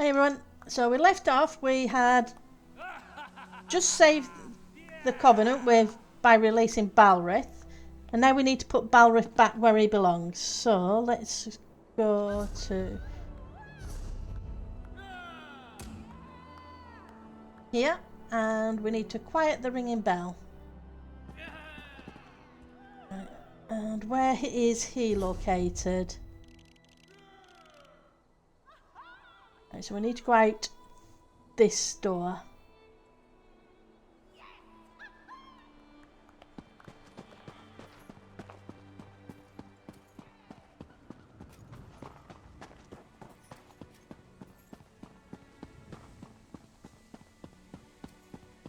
Hi everyone, so we left off, we had just saved the Covenant by releasing Balrith, and now we need to put Balrith back where he belongs. So let's go to here, and we need to quiet the ringing bell. And where is he located? Right, so we need to go out this door.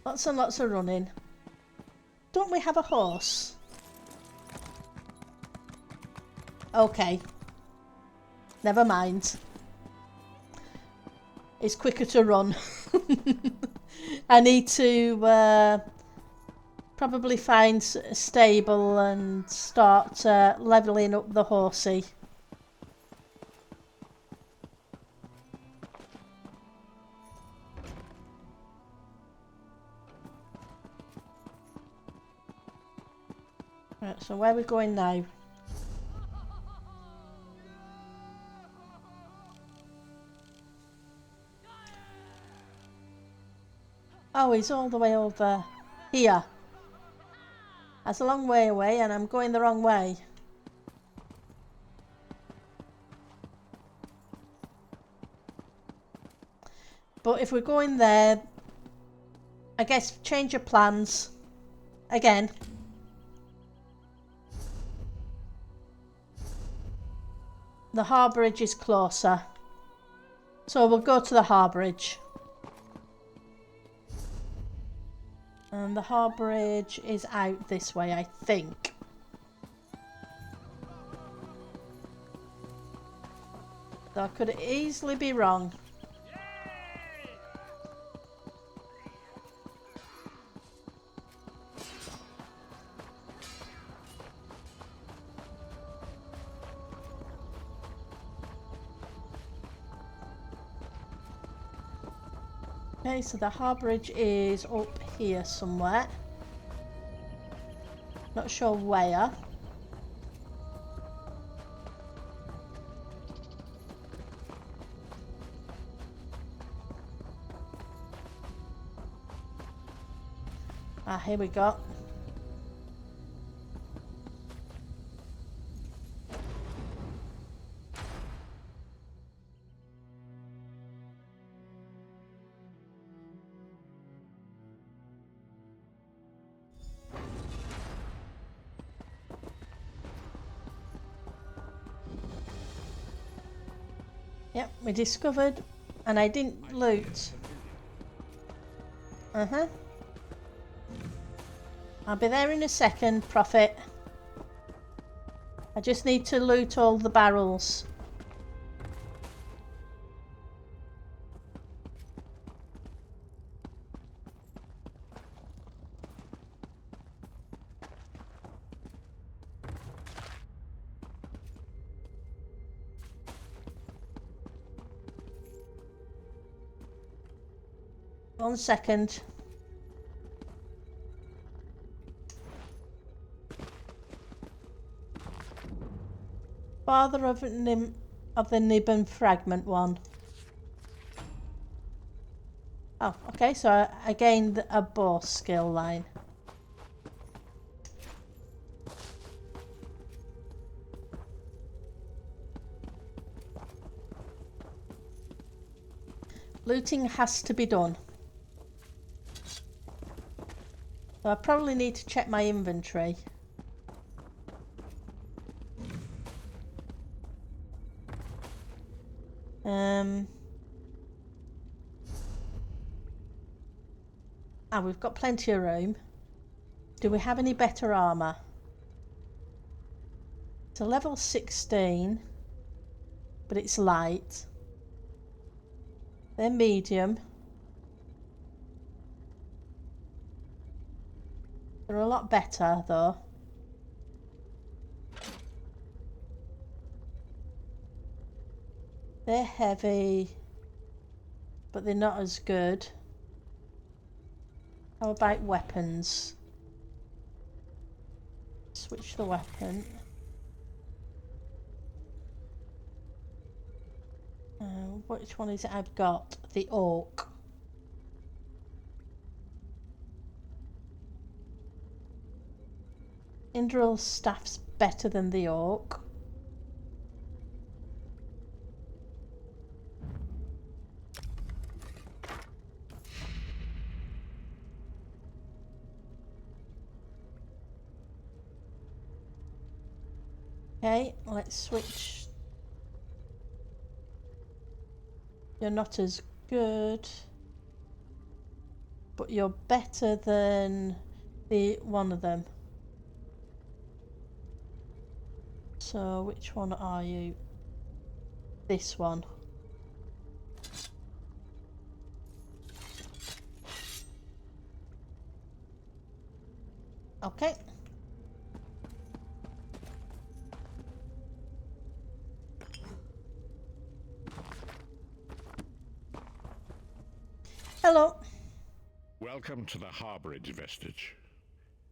Lots and lots of running. Don't we have a horse? Okay. Never mind. It's quicker to run. I need to probably find a stable and start levelling up the horsey. Right, so where are we going now? Oh, he's all the way over here. That's a long way away and I'm going the wrong way. But if we're going there, I guess change your plans again. The Harborage is closer. So we'll go to the Harborage. And the Harborage is out this way, I think. So I could easily be wrong. Okay, so the Harborage is up here somewhere. Not sure where. Ah, here we go. Yep, we discovered, and I didn't loot. I'll be there in a second, Prophet. I just need to loot all the barrels. One second. Father of the Nibbon fragment one. Oh, okay, so I gained a bow skill line. Looting has to be done. So I probably need to check my inventory. We've got plenty of room. Do we have any better armour? It's a level 16, but it's light. They're medium. They're a lot better though. They're heavy. but they're not as good. How about weapons? Switch the weapon. Which one is it I've got? The orc. Indril staff's better than the orc. Okay, let's switch. You're not as good, but you're better than the one of them. So which one are you? This one. Okay. Hello. Welcome to the Harborage vestige.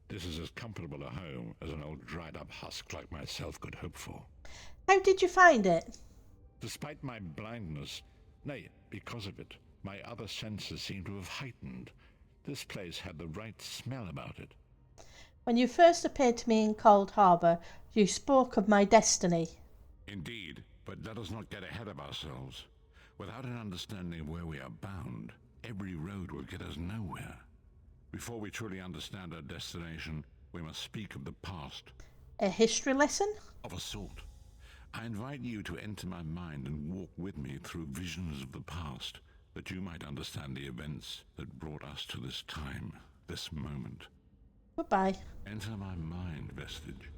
This is as comfortable a home as an old dried-up husk like myself could hope for. How did you find it? Despite my blindness, nay, because of it, my other senses seem to have heightened. This place had the right smell about it. When you first appeared to me in Cold Harbour, you spoke of my destiny. Indeed, but let us not get ahead of ourselves. Without an understanding of where we are bound, every road will get us nowhere. Before we truly understand our destination, we must speak of the past. A history lesson? Of a sort. I invite you to enter my mind and walk with me through visions of the past, that you might understand the events that brought us to this time, this moment. Goodbye. Enter my mind, vestige,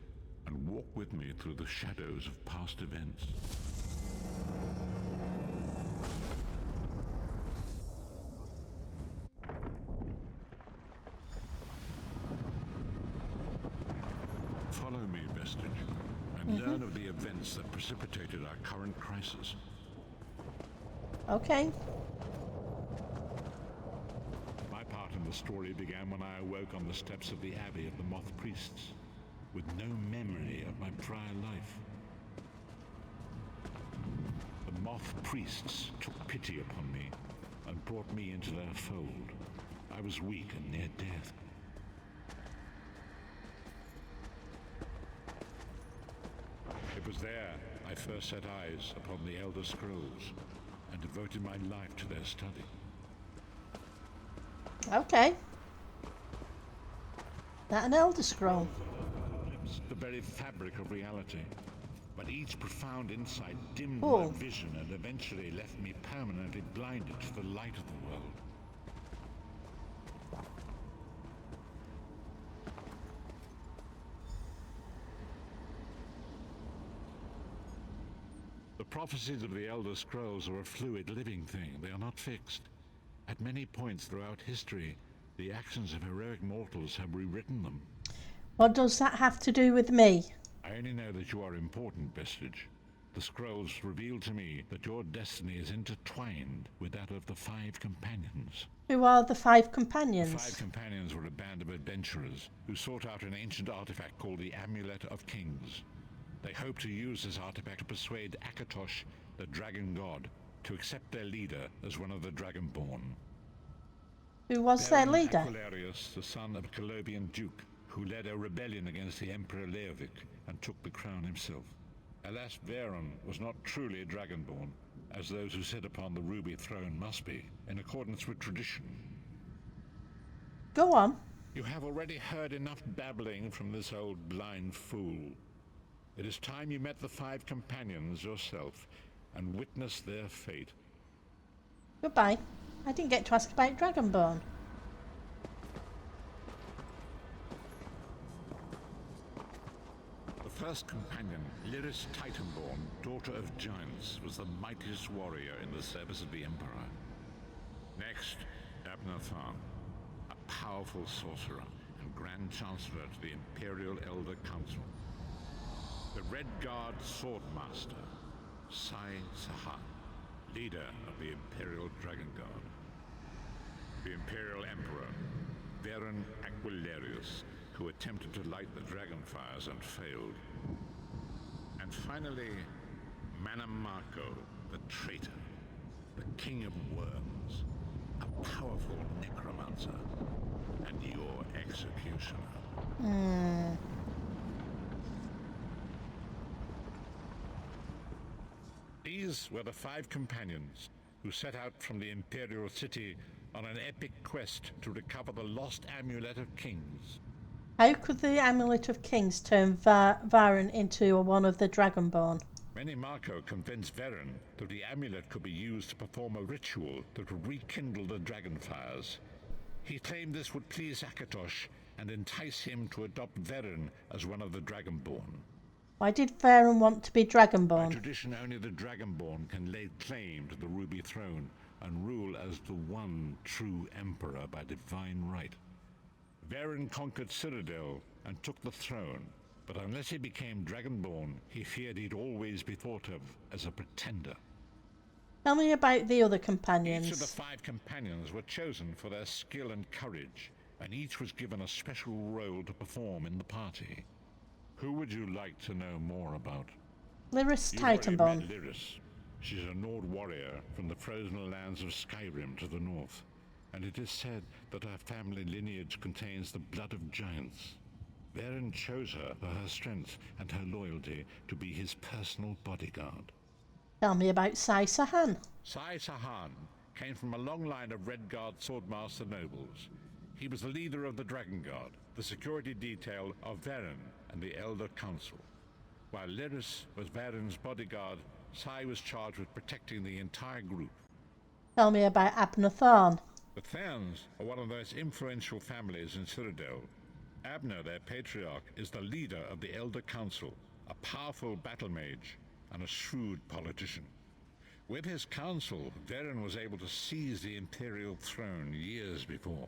and walk with me through the shadows of past events. Follow me, vestige, and learn of the events that precipitated our current crisis. Okay. My part in the story began when I awoke on the steps of the Abbey of the Moth Priests, with no memory of my prior life. The Moth Priests took pity upon me and brought me into their fold. I was weak and near death. It was there I first set eyes upon the Elder Scrolls and devoted my life to their study. Okay. That an Elder Scroll? The very fabric of reality. But each profound insight dimmed Oh. my vision and eventually left me permanently blinded to the light of the world. The prophecies of the Elder Scrolls are a fluid, living thing. They are not fixed. At many points throughout history, the actions of heroic mortals have rewritten them. What does that have to do with me? I only know that you are important, vestige. The scrolls reveal to me that your destiny is intertwined with that of the Five Companions. Who are the Five The Companions? Five Companions were a band of adventurers who sought out an ancient artifact called the Amulet of Kings. They hoped to use this artifact to persuade Akatosh, the dragon god, to accept their leader as one of the Dragonborn. Who was their Baron leader? Aquilarius, the son of a Colobian duke, who led a rebellion against the Emperor Leovic and took the crown himself. Alas, Veron was not truly a Dragonborn, as those who sit upon the ruby throne must be, in accordance with tradition. Go on. You have already heard enough babbling from this old blind fool. It is time you met the Five Companions yourself and witnessed their fate. Goodbye. I didn't get to ask about Dragonborn. The first companion, Lyris Titanborn, daughter of giants, was the mightiest warrior in the service of the Emperor. Next, Abnathan, a powerful sorcerer and Grand Chancellor to the Imperial Elder Council. The Red Guard Swordmaster, Sai Sahan, leader of the Imperial Dragon Guard. The Imperial Emperor, Varen Aquilarius, who attempted to light the dragon fires and failed. And finally, Mannimarco, the traitor, the king of worms, a powerful necromancer, and your executioner. These were the 5 companions who set out from the Imperial City on an epic quest to recover the lost Amulet of Kings. How could the Amulet of Kings turn Varen into one of the Dragonborn? Mannimarco convinced Varen that the amulet could be used to perform a ritual that would rekindle the dragon fires. He claimed this would please Akatosh and entice him to adopt Varen as one of the Dragonborn. Why did Varen want to be By Dragonborn? tradition, only the Dragonborn can lay claim to the Ruby Throne and rule as the one true Emperor by divine right. Varen conquered Cyrodiil and took the throne, but unless he became Dragonborn, he feared he'd always be thought of as a pretender. Tell me about the other Each of the companions. 5 companions were chosen for their skill and courage, and each was given a special role to perform in the party. Who would you like to know more about? Lyris You've already Titanborn. met Lyris. She's a Nord warrior from the frozen lands of Skyrim to the north, and it is said that her family lineage contains the blood of giants. Varen chose her for her strength and her loyalty to be his personal bodyguard. Tell me about Sai Sahan. Sai Sahan came from a long line of Red Guard swordmaster nobles. He was the leader of the Dragon Guard, the security detail of Varen and the Elder Council. While Lyris was Varen's bodyguard, Sai was charged with protecting the entire group. Tell me about Abner Tharn. The Therns are one of the most influential families in Cyrodiil. Abner, their patriarch, is the leader of the Elder Council, a powerful battle mage and a shrewd politician. With his council, Varen was able to seize the Imperial throne years before.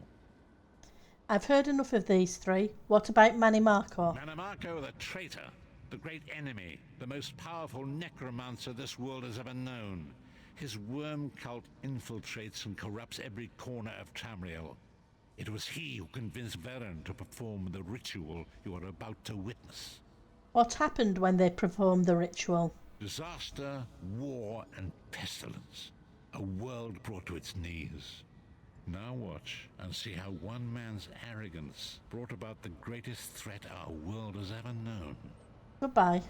I've heard enough of these 3. What about Mannimarco? Mannimarco, the traitor, the great enemy, the most powerful necromancer this world has ever known. His worm cult infiltrates and corrupts every corner of Tamriel. It was he who convinced Varen to perform the ritual you are about to witness. What happened when they performed the ritual? Disaster, war, and pestilence. A world brought to its knees. Now watch and see how one man's arrogance brought about the greatest threat our world has ever known. Goodbye.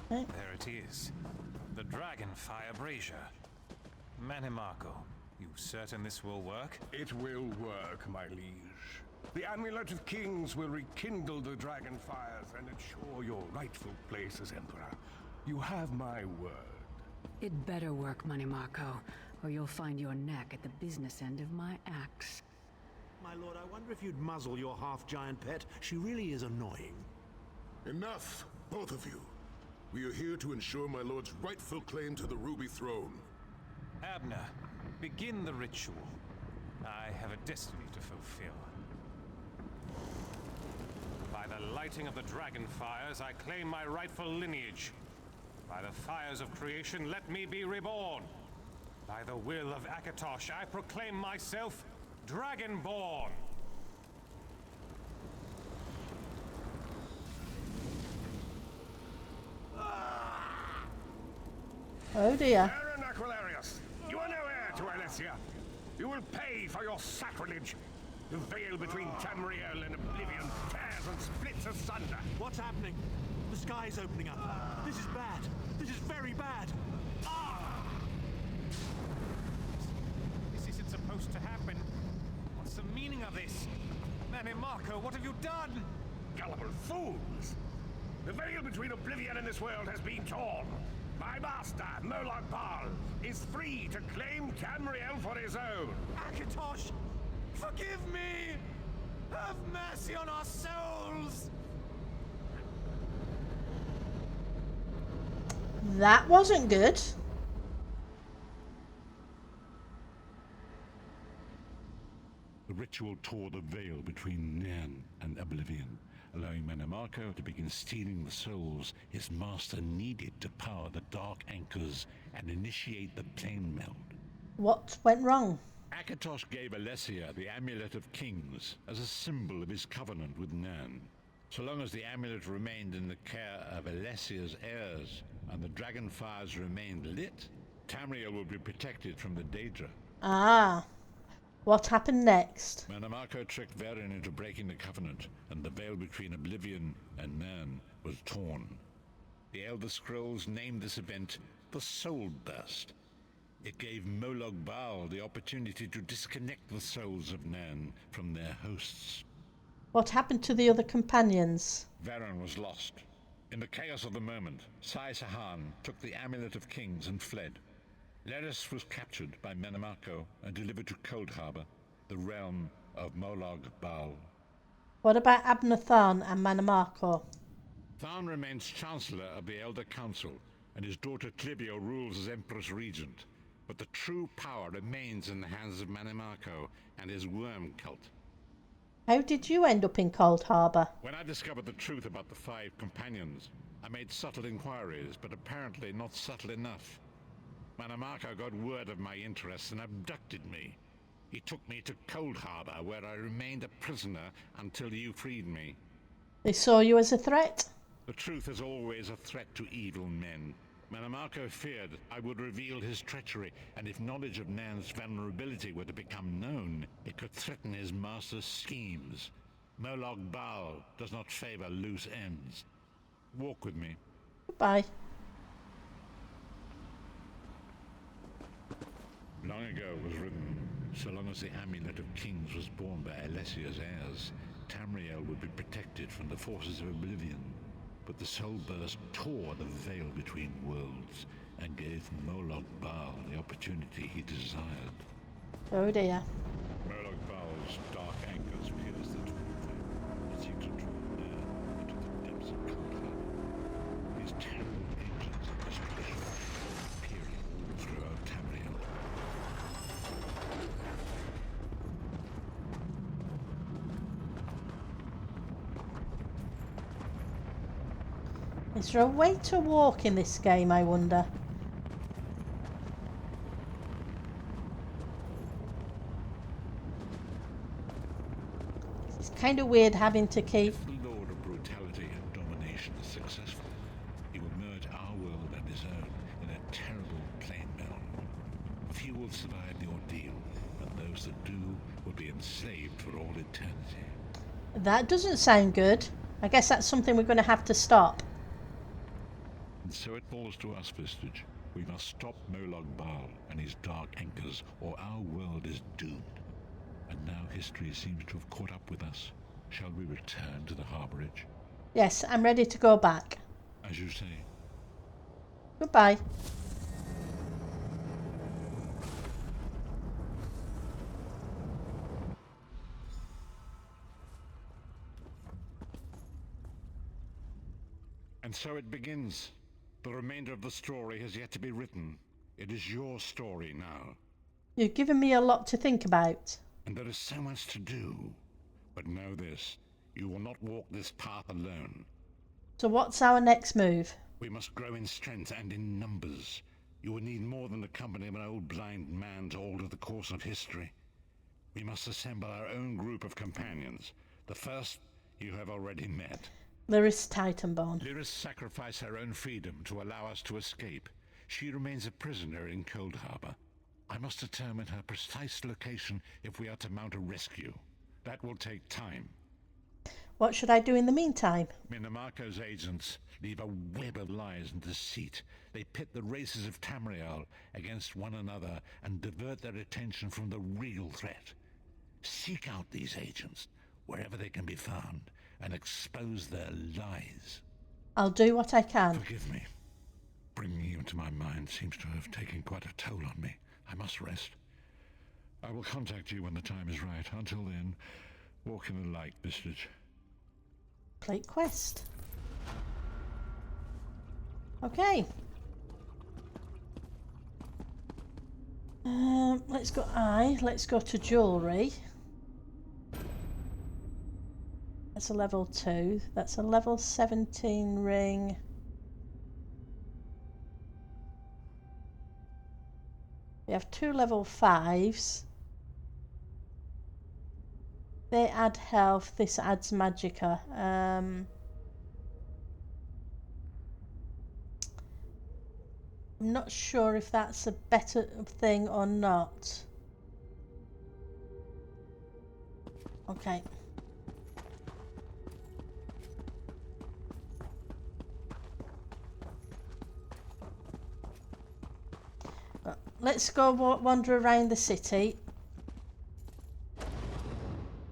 There it is. The Dragonfire Brazier. Mannimarco, you certain this will work? It will work, my liege. The Amulet of Kings will rekindle the dragon fires and ensure your rightful place as Emperor. You have my word. It better work, Mannimarco, or you'll find your neck at the business end of my axe. My lord, I wonder if you'd muzzle your half-giant pet. She really is annoying. Enough, both of you. We are here to ensure my lord's rightful claim to the Ruby Throne. Abner, begin the ritual. I have a destiny to fulfill. By the lighting of the dragon fires, I claim my rightful lineage. By the fires of creation, let me be reborn. By the will of Akatosh, I proclaim myself Dragonborn. Oh dear. Varen Aquilarius, you are no heir to Alessia. You will pay for your sacrilege. The veil between Tamriel and Oblivion tears and splits asunder. What's happening? The sky's opening up. This is bad. This is very bad. This isn't supposed to happen. What's the meaning of this? Mannimarco, what have you done? Gullible fools! The veil between Oblivion and this world has been torn. My master, Molag Bal, is free to claim Tamriel for his own. Akatosh, forgive me! Have mercy on our souls! That wasn't good. The ritual tore the veil between Nan and Oblivion, allowing Mannimarco to begin stealing the souls his master needed to power the Dark Anchors and initiate the plane meld. What went wrong? Akatosh gave Alessia the Amulet of Kings as a symbol of his covenant with Nan. So long as the amulet remained in the care of Alessia's heirs and the dragon fires remained lit, Tamriel would be protected from the Daedra. Ah. What happened next? Mannimarco tricked Varen into breaking the covenant, and the veil between Oblivion and Nan was torn. The Elder Scrolls named this event the Soul Burst. It gave Molag Bal the opportunity to disconnect the souls of Nan from their hosts. What happened to the other companions? Varen was lost. In the chaos of the moment, Sai Sahan took the Amulet of Kings and fled. Leris was captured by Mannimarco and delivered to Cold Harbor, the realm of Molag Bal. What about Abnathan and Mannimarco? Tharn remains Chancellor of the Elder Council, and his daughter Clivio rules as Empress Regent. But the true power remains in the hands of Mannimarco and his worm cult. How did you end up in Cold Harbor? When I discovered the truth about the 5 companions, I made subtle inquiries, but apparently not subtle enough. Mannimarco got word of my interests and abducted me. He took me to Cold Harbor, where I remained a prisoner until you freed me. They saw you as a threat? The truth is always a threat to evil men. Mannimarco feared I would reveal his treachery, and if knowledge of Nan's vulnerability were to become known, it could threaten his master's schemes. Molag Bal does not favor loose ends. Walk with me. Goodbye. Long ago was written, so long as the Amulet of Kings was borne by Alessia's heirs, Tamriel would be protected from the forces of Oblivion. But the Soul Burst tore the veil between worlds and gave Molag Bal the opportunity he desired. Oh dear. Molag Bal's Dark Anchors pierced the twin veil that seemed to draw near into the depths of Cold Harbor. These terrible agents of destruction appearing all throughout Tamriel. Is there a way to walk in this game, I wonder? It's kind of weird having to keep... If the Lord of Brutality and Domination is successful, he will merge our world and his own in a terrible plane meld. Few will survive the ordeal, and those that do will be enslaved for all eternity. That doesn't sound good. I guess that's something we're going to have to stop. And so it falls to us, Vestige. We must stop Molag Bal and his Dark Anchors, or our world is doomed. And now history seems to have caught up with us. Shall we return to the Harborage? Yes, I'm ready to go back. As you say. Goodbye. And so it begins. The remainder of the story has yet to be written. It is your story now. You've given me a lot to think about. And there is so much to do. But know this, you will not walk this path alone. So what's our next move? We must grow in strength and in numbers. You will need more than the company of an old blind man to alter the course of history. We must assemble our own group of companions. The first you have already met. Lyris Titanborn. Lyris sacrificed her own freedom to allow us to escape. She remains a prisoner in Cold Harbor. I must determine her precise location if we are to mount a rescue. That will take time. What should I do in the meantime? Mannimarco's agents leave a web of lies and deceit. They pit the races of Tamriel against one another and divert their attention from the real threat. Seek out these agents wherever they can be found and expose their lies. I'll do what I can. Forgive me. Bringing you into my mind seems to have taken quite a toll on me. I must rest. I will contact you when the time is right. Until then, walk in the light, Vestige. Plate quest. Okay. Let's go to jewellery. That's a level 2. That's a level 17 ring. We have 2 level 5s. They add health. This adds magicka. I'm not sure if that's a better thing or not. Okay. Let's go wander around the city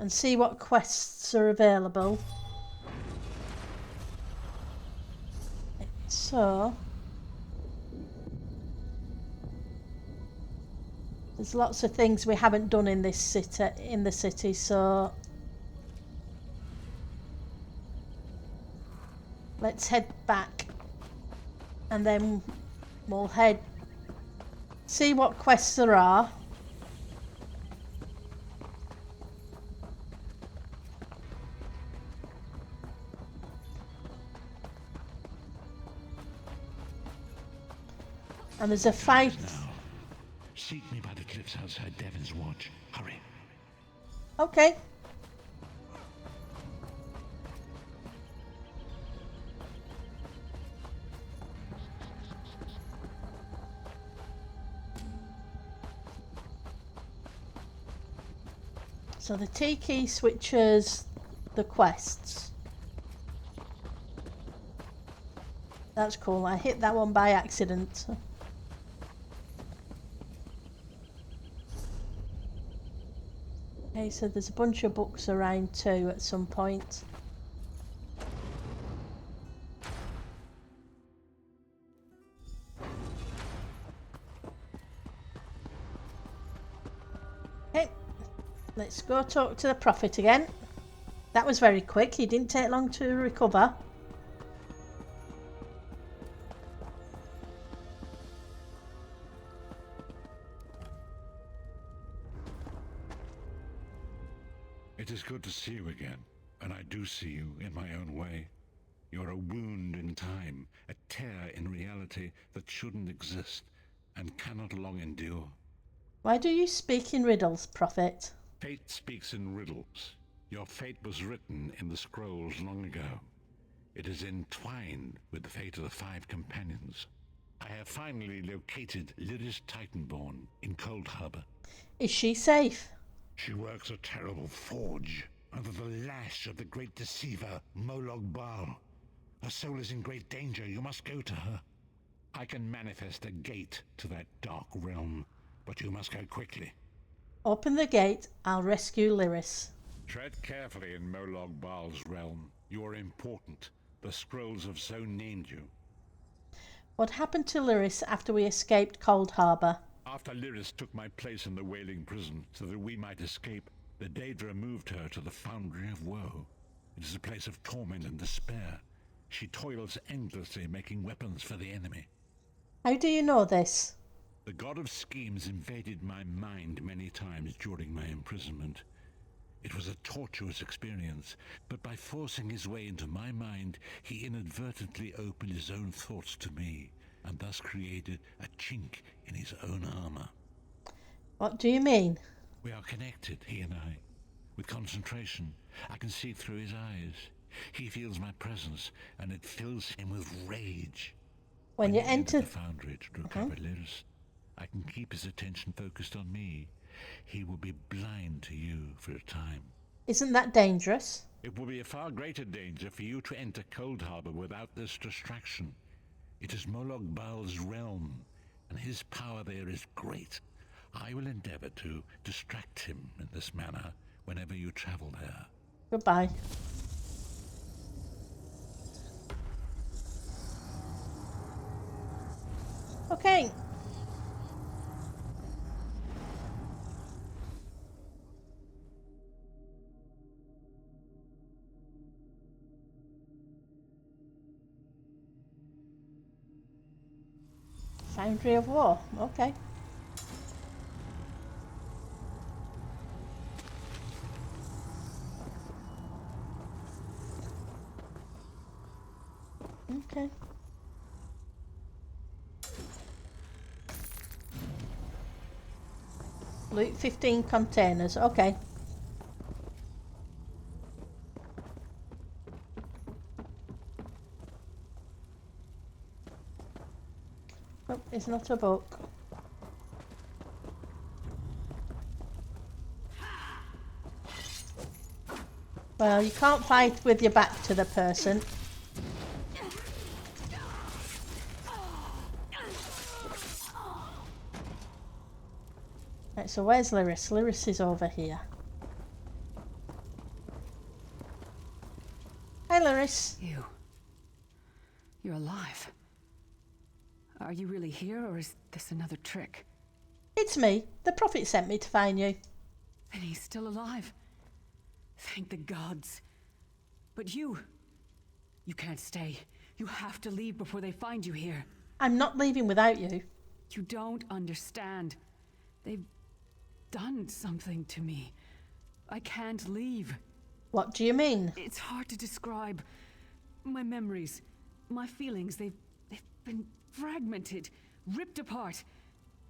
and see what quests are available. So, there's lots of things we haven't done in this city, so let's head back and then we'll see what quests there are. And there's a fight. Now, seek me by the cliffs outside Devon's Watch. Hurry. Okay. So the T key switches the quests. That's cool. I hit that one by accident. Okay, so there's a bunch of books around too at some point. Okay, let's go talk to the prophet again. That was very quick. He didn't take long to recover. It is good to see you again, and I do see you in my own way. You're a wound in time, a tear in reality that shouldn't exist and cannot long endure. Why do you speak in riddles, prophet? Fate speaks in riddles. Your fate was written in the scrolls long ago. It is entwined with the fate of the 5 companions. I have finally located Lyris Titanborn in Cold Harbor. Is she safe? She works a terrible forge under the lash of the great deceiver Molog Baal. Her soul is in great danger. You must go to her. I can manifest a gate to that dark realm, but you must go quickly. Open the gate. I'll rescue Lyris. Tread carefully in Molog Baal's realm. You are important. The scrolls have so named you. What happened to Lyris after we escaped Cold Harbor? After Lyris took my place in the Wailing Prison so that we might escape, the Daedra moved her to the Foundry of Woe. It is a place of torment and despair. She toils endlessly making weapons for the enemy. How do you know this? The god of schemes invaded my mind many times during my imprisonment. It was a tortuous experience, but by forcing his way into my mind, he inadvertently opened his own thoughts to me, and thus created a chink in his own armor. What do you mean? We are connected, he and I. With concentration, I can see through his eyes. He feels my presence, and it fills him with rage. When you enter the Foundry to recover Lyris, I can keep his attention focused on me. He will be blind to you for a time. Isn't that dangerous? It will be a far greater danger for you to enter Cold Harbor without this distraction. It is Molog Baal's realm, and his power there is great. I will endeavor to distract him in this manner whenever you travel there. Goodbye. Okay. Foundry of War. Okay. Okay. Loot 15 containers. Okay. Oh, it's not a book. Well, you can't fight with your back to the person. Right, so where's Lyris? Lyris is over here. Hi, Lyris. You're alive. Are you really here, or is this another trick? It's me. The Prophet sent me to find you. And he's still alive. Thank the gods. But you can't stay. You have to leave before they find you here. I'm not leaving without you. You don't understand. They've done something to me. I can't leave. What do you mean? It's hard to describe. My memories, my feelings, they've been fragmented, ripped apart.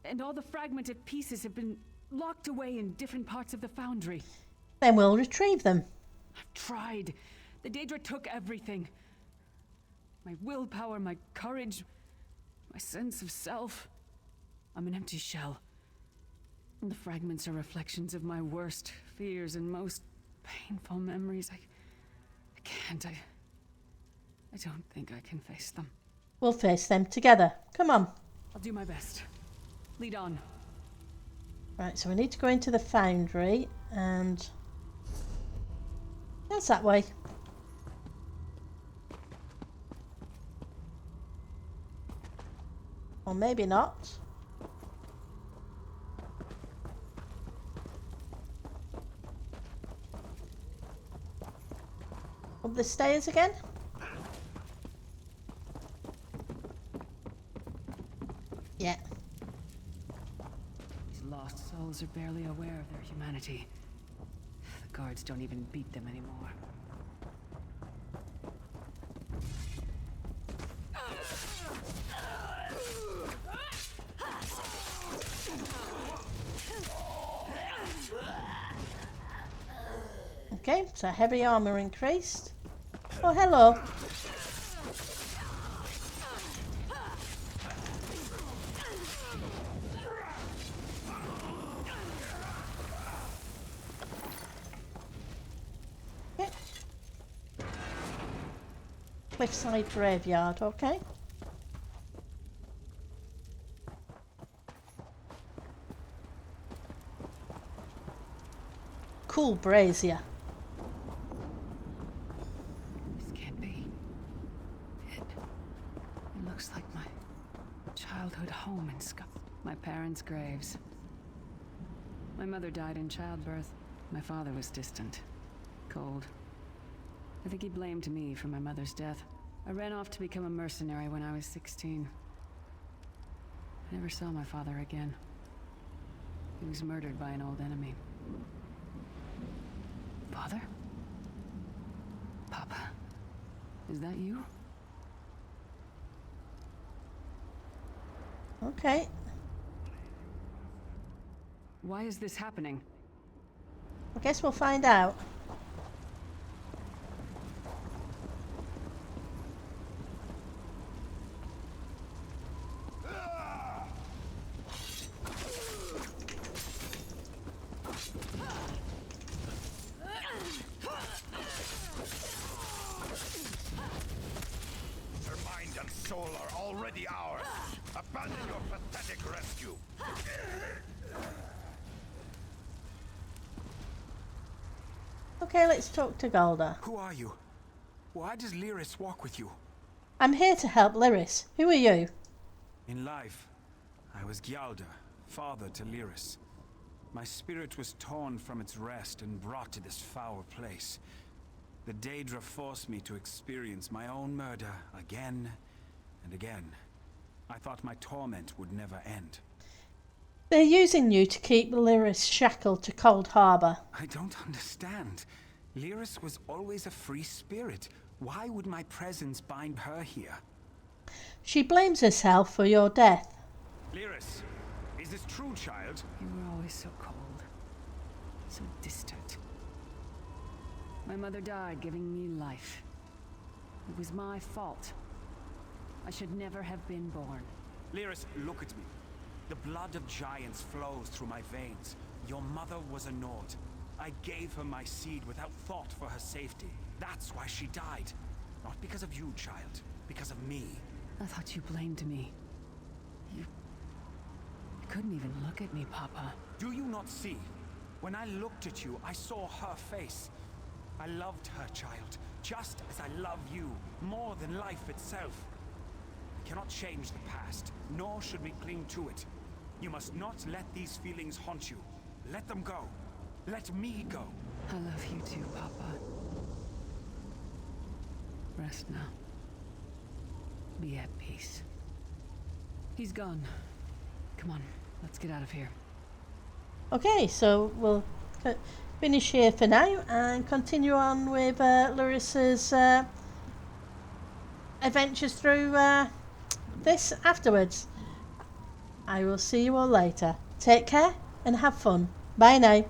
And all the fragmented pieces have been locked away in different parts of the foundry. Then we'll retrieve them. I've tried. The Daedra took everything. My willpower, my courage, my sense of self. I'm an empty shell. And the fragments are reflections of my worst fears and most painful memories. I can't. I don't think I can face them. We'll face them together. Come on. I'll do my best. Lead on. Right, so we need to go into the foundry, and that's that way. Or maybe not. Up the stairs again? Yeah. These lost souls are barely aware of their humanity. The guards don't even beat them anymore. Okay, so heavy armor increased. Oh, hello. Okay. Cliffside graveyard, okay. Cool brazier. This can't be. It looks like my childhood home in Scotland. My parents' graves. My mother died in childbirth. My father was distant, cold. I think he blamed me for my mother's death. I ran off to become a mercenary when I was 16. I never saw my father again. He was murdered by an old enemy. Father? Papa? Is that you? Okay. Why is this happening? I guess we'll find out. Your mind and soul are already ours. Abandon your pathetic rescue. Okay, let's talk to Golda. Who are you? Why does Lyris walk with you? I'm here to help Lyris. Who are you? In life, I was Gyalda, father to Lyris. My spirit was torn from its rest and brought to this foul place. The Daedra forced me to experience my own murder again and again. I thought my torment would never end. They're using you to keep Lyris shackled to Cold Harbor. I don't understand. Lyris was always a free spirit, Why would my presence bind her here? She blames herself for your death. Lyris, is this true, child? You were always so cold. So distant. My mother died giving me life. It was my fault. I should never have been born. Lyris, look at me. The blood of giants flows through my veins. Your mother was a Nord. I gave her my seed without thought for her safety. That's why she died. Not because of you, child. Because of me. I thought you blamed me. You couldn't even look at me, Papa. Do you not see? When I looked at you, I saw her face. I loved her, child, just as I love you, more than life itself. We cannot change the past, nor should we cling to it. You must not let these feelings haunt you. Let them go. Let me go. I love you too, Papa. Rest now. Be at peace. He's gone. Come on, let's get out of here. Okay, so we'll finish here for now and continue on with Lyris's adventures through this afterwards. I will see you all later. Take care and have fun. Bye now.